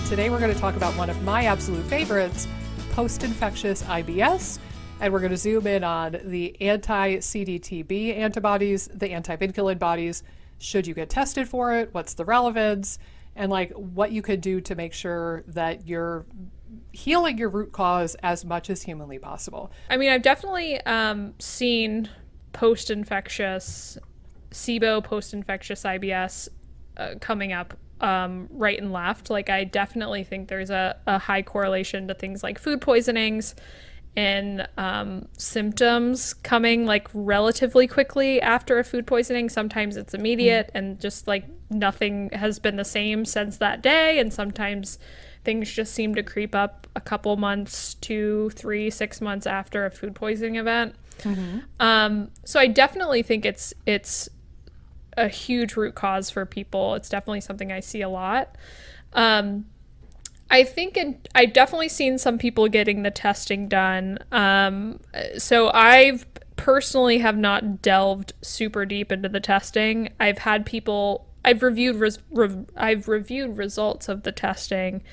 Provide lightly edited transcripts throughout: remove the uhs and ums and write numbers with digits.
Today we're going to talk about one of my absolute favorites, post-infectious IBS, and we're going to zoom in on the anti-CDTB antibodies, the anti-vinculin bodies. Should you get tested for it? What's the relevance? And like what you could do to make sure that you're healing your root cause as much as humanly possible. I mean, I've definitely seen post-infectious SIBO, post-infectious IBS coming up right and left. Like, I definitely think there's a high correlation to things like food poisonings and symptoms coming like relatively quickly after a food poisoning. Sometimes it's immediate and just like nothing has been the same since that day, and sometimes things just seem to creep up a couple months, 2, 3, 6 months after a food poisoning event. So I definitely think it's a huge root cause for people. It's definitely something I see a lot. I think I've definitely seen some people getting the testing done. So I've personally have not delved super deep into the testing. I've reviewed results of the testing.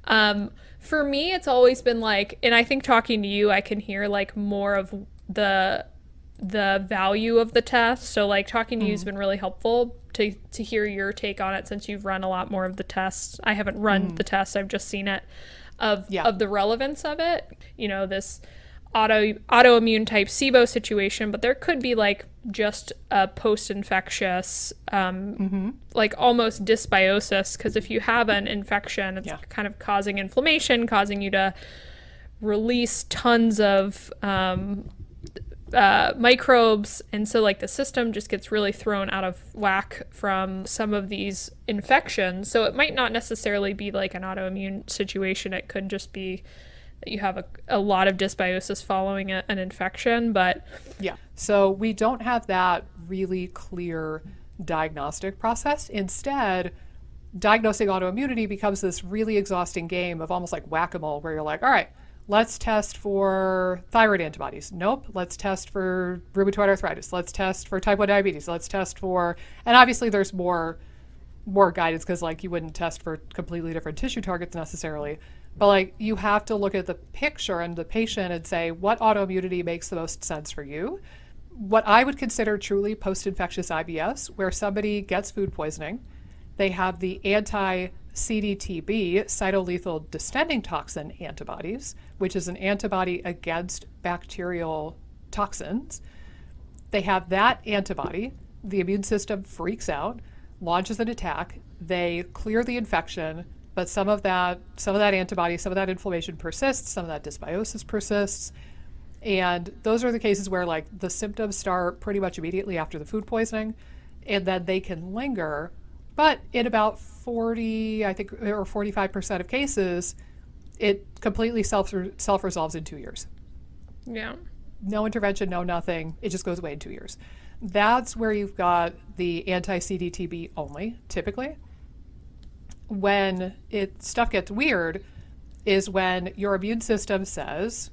For me, it's always been like, and I think talking to you, I can hear like more of the value of the test. So like talking to you has been really helpful to hear your take on it, since you've run a lot more of the tests. I haven't run the test, I've just seen it of the relevance of it. You know, this autoimmune type SIBO situation, but there could be like just a post-infectious like almost dysbiosis, because if you have an infection, it's kind of causing inflammation, causing you to release tons of microbes, and so like the system just gets really thrown out of whack from some of these infections. So it might not necessarily be like an autoimmune situation. It could just be that you have a lot of dysbiosis following an infection. But so we don't have that really clear diagnostic process. Instead, diagnosing autoimmunity becomes this really exhausting game of almost like whack-a-mole, where you're like, all right, let's test for thyroid antibodies. Nope. Let's test for rheumatoid arthritis. Let's test for type 1 diabetes. Let's test for, and obviously there's more guidance, because like you wouldn't test for completely different tissue targets necessarily, but like you have to look at the picture and the patient and say, what autoimmunity makes the most sense for you? What I would consider truly post-infectious IBS, where somebody gets food poisoning, they have the anti-CDTB, cytolethal distending toxin antibodies, which is an antibody against bacterial toxins. They have that antibody, the immune system freaks out, launches an attack, they clear the infection, but some of that antibody, some of that inflammation persists, some of that dysbiosis persists. And those are the cases where like the symptoms start pretty much immediately after the food poisoning, and then they can linger. But in about 40, I think, or 45% of cases, it completely self-resolves in 2 years. Yeah. No intervention, no nothing. It just goes away in 2 years. That's where you've got the anti-CDTB only, typically. When stuff gets weird is when your immune system says,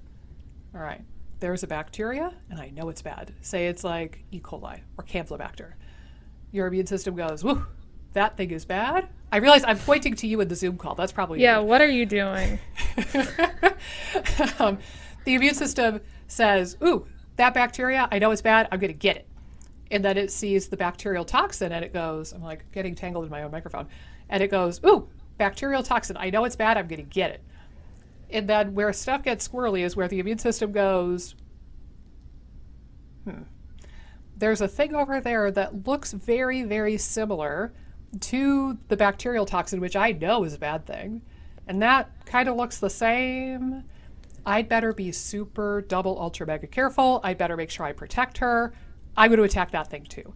all right, there's a bacteria and I know it's bad. Say it's like E. coli or Campylobacter. Your immune system goes, whoo, that thing is bad. I realize I'm pointing to you in the Zoom call. That's probably weird. What are you doing? The immune system says, ooh, that bacteria, I know it's bad. I'm going to get it. And then it sees the bacterial toxin and it goes, I'm like getting tangled in my own microphone. And it goes, ooh, bacterial toxin. I know it's bad. I'm going to get it. And then where stuff gets squirrely is where the immune system goes, there's a thing over there that looks very, very similar to the bacterial toxin, which I know is a bad thing. And that kind of looks the same. I'd better be super double ultra mega careful. I'd better make sure I protect her. I'm going to attack that thing too.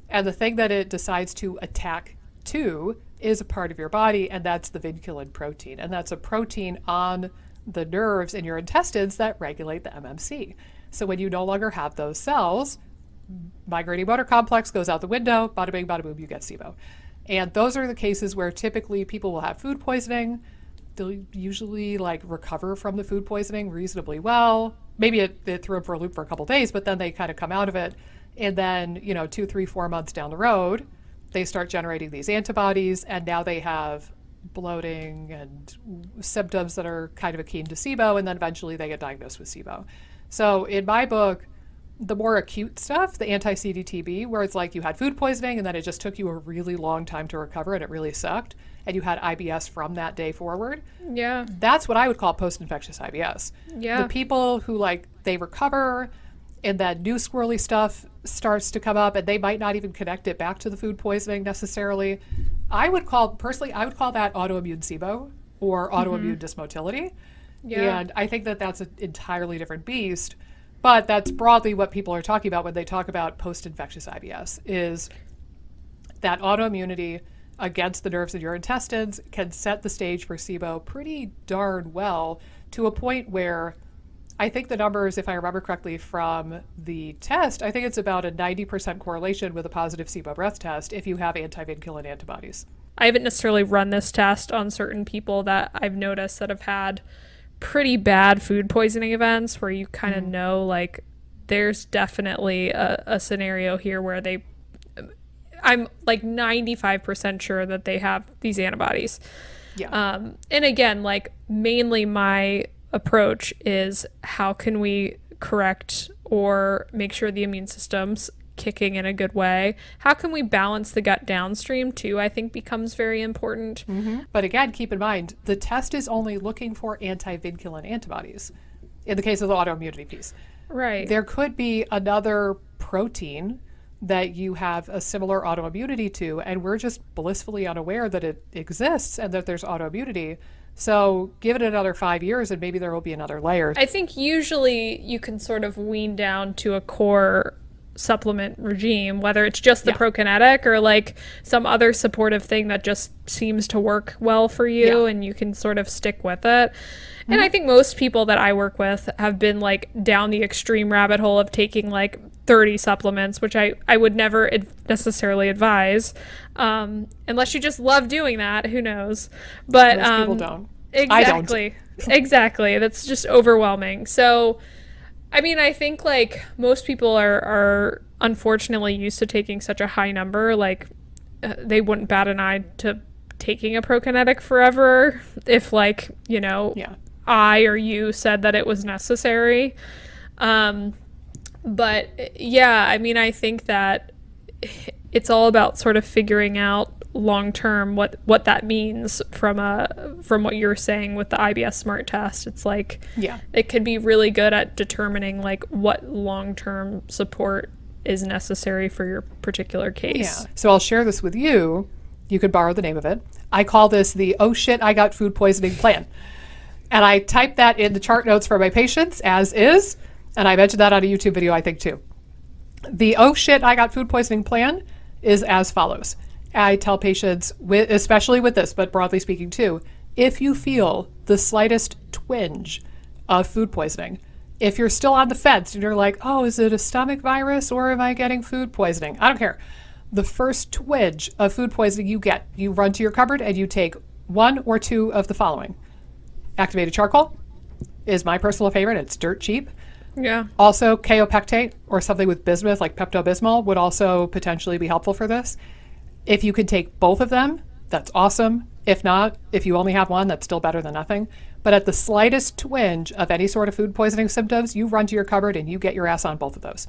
And the thing that it decides to attack to is a part of your body, and that's the vinculin protein. And that's a protein on the nerves in your intestines that regulate the MMC. So when you no longer have those cells, migrating motor complex goes out the window, bada bing, bada boom, you get SIBO. And those are the cases where typically people will have food poisoning. They'll usually like recover from the food poisoning reasonably well. Maybe it threw them for a loop for a couple of days, but then they kind of come out of it. And then, 2, 3, 4 months down the road, they start generating these antibodies, and now they have bloating and symptoms that are kind of akin to SIBO, and then eventually they get diagnosed with SIBO. So in my book, the more acute stuff, the anti-CDTB, where it's like you had food poisoning and then it just took you a really long time to recover and it really sucked, and you had IBS from that day forward. Yeah. That's what I would call post-infectious IBS. Yeah. The people who like they recover and then new squirrely stuff starts to come up and they might not even connect it back to the food poisoning necessarily. I would call that autoimmune SIBO or autoimmune dysmotility. Yeah. And I think that that's an entirely different beast. But that's broadly what people are talking about when they talk about post-infectious IBS, is that autoimmunity against the nerves in your intestines can set the stage for SIBO pretty darn well, to a point where I think the numbers, if I remember correctly from the test, I think it's about a 90% correlation with a positive SIBO breath test if you have antivinculin antibodies. I haven't necessarily run this test on certain people that I've noticed that have had pretty bad food poisoning events where you kind of know, like, there's definitely a scenario here where I'm like 95% sure that they have these antibodies. Yeah. And again, like, mainly my approach is how can we correct or make sure the immune system's kicking in a good way? How can we balance the gut downstream too, I think becomes very important. But again, keep in mind, the test is only looking for antivinculin antibodies in the case of the autoimmunity piece. Right. There could be another protein that you have a similar autoimmunity to, and we're just blissfully unaware that it exists and that there's autoimmunity. So give it another 5 years and maybe there will be another layer. I think usually you can sort of wean down to a core supplement regime, whether it's just the prokinetic or like some other supportive thing that just seems to work well for you and you can sort of stick with it. And I think most people that I work with have been like down the extreme rabbit hole of taking like 30 supplements, which I would never necessarily advise, unless you just love doing that. Who knows? But most people don't. Exactly. I don't. Exactly. That's just overwhelming. So I mean, I think like most people are unfortunately used to taking such a high number. Like they wouldn't bat an eye to taking a prokinetic forever if, like, you know, I or you said that it was necessary. But yeah, I mean, I think that it's all about sort of figuring out long term what that means from what you're saying with the IBS Smart test. It's like it could be really good at determining like what long term support is necessary for your particular case. So I'll share this with you. You could borrow the name of it. I call this the "oh shit, I got food poisoning" plan. And I type that in the chart notes for my patients as is, and I mentioned that on a YouTube video, I think, too. The "oh shit, I got food poisoning" plan is as follows. I tell patients, especially with this, but broadly speaking too, if you feel the slightest twinge of food poisoning, if you're still on the fence and you're like, oh, is it a stomach virus or am I getting food poisoning? I don't care. The first twinge of food poisoning you get, you run to your cupboard and you take one or two of the following. Activated charcoal is my personal favorite. It's dirt cheap. Yeah. Also, kaopectate or something with bismuth like Pepto-Bismol would also potentially be helpful for this. If you could take both of them, that's awesome. If not, if you only have one, that's still better than nothing. But at the slightest twinge of any sort of food poisoning symptoms, you run to your cupboard and you get your ass on both of those.